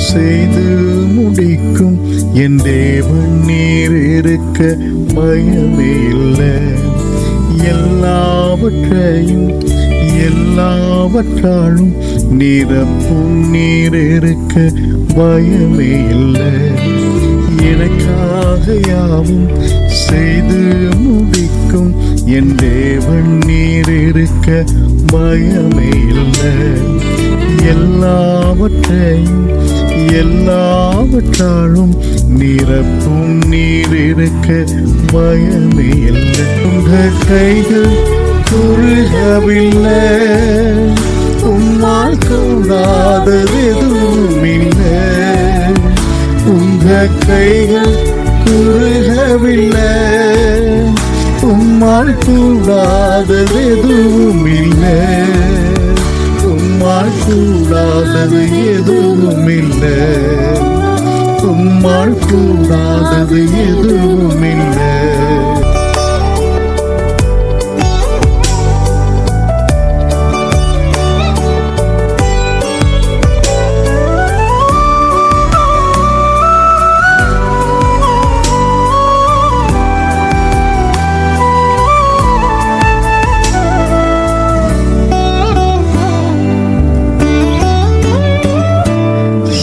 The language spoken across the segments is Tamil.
செய்து முடிக்கும் என் தேவன் நீர் இருக்க பயமே இல்லை. எல்லாவற்றாலும் நிரப்பும் நீர் இருக்க பயமே இல்லை. எனக்காக யாவும் செய்து முடிக்கும் என் தேவன் நீர் இருக்க பயமே இல்லை. எல்லாவற்றாலும் நிரப்பும் நீர் இருக்க பயமே இல்லை. உங்கள் கைகள் குறுகவில்லை, உம்மால் கூடாதது எதுவும் இல்லை. உங்கள் கைகள் குறுகவில்லை, உம்மால் கூடாதது எதுவும் இல்லை. உம்மால் கூடாதது எதுவும் இல்லை. உம்மால் கூடாதது எதுவும் இல்லை.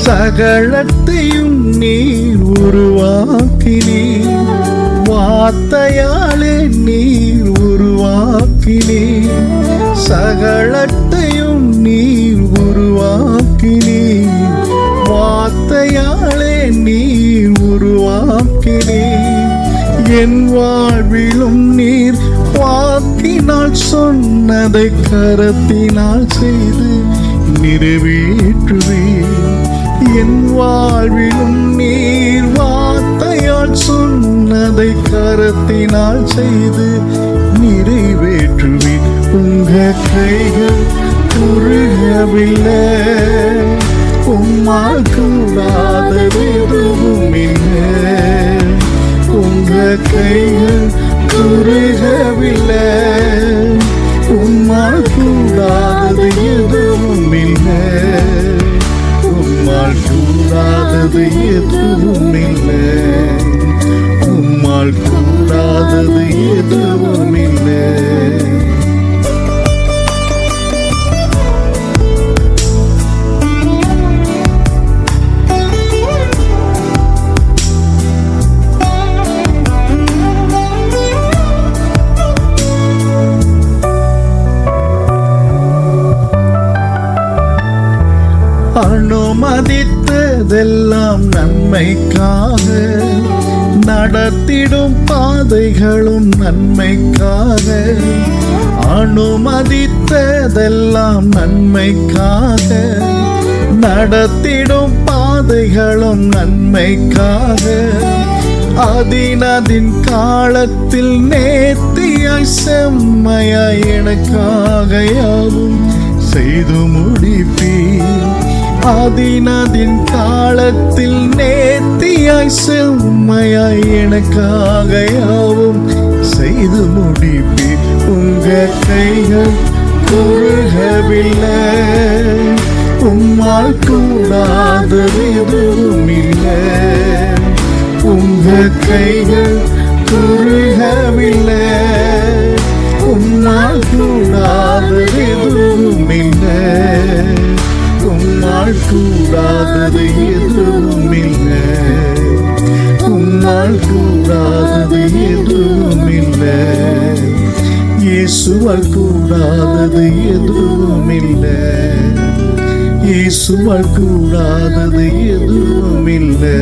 சகலத்தையும் நீர் உருவாக்கினீர், வார்த்தையாலே நீர் உருவாக்கினீர். சகலத்தையும் நீர் உருவாக்கினீர், வார்த்தையாலே நீர் உருவாக்கினீர். என் வாழ்விலும் நீர் வாக்கினால் சொன்னதை கரத்தினால் செய்து நிறைவேற்றுவீர். என் வாழ்விலும் நீர் வார்த்தையால் சொன்னதை கரத்தினால் செய்து நிறைவேற்றுவீர். உங்க கைகள் குறுகவில்லை, உம்மால் கூடாதது எதுவும் இல்லை. உங்க கைகள் குறுகவில்லை, உம்மால் கூடாதது எதுவும் இல்லை. உம்மால் கூடாதது எதுவும் இல்லை. உம்மால் கூடாதது எதுவும் இல்லை. அனுமதித்ததெல்லாம் நன்மைக்காக, நடத்திடும் பாதைகளும் நன்மைக்காக. அனுமதித்ததெல்லாம் நன்மைக்காக, நடத்திடும் பாதைகளும் நன்மைக்காக. அதின் காலத்தில் நேர்த்தியாய் செம்மையாய் எனக்காக யாவும் செய்து முடிப்பீர். அதின் காலத்தில் நேர்த்தியாய் செம்மையாய் எனக்காக யாவும் செய்து முடிப்பீர். உங்க கைகள் குறுகவில்லை, உம்மால் கூடாதது எதுவும் இல்லை. உங்க கைகள் குறுகவில்லை, உம்மால் கூடாதது எதுவும் இல்லை. உம்மால் கூடாதது எதுவும் இல்லை. உம்மால் கூடாதது எதுவும் இல்லை. இயேசுவால் கூடாதது எதுவும் இல்லை. இயேசுவால் கூடாதது எதுவும் இல்லை.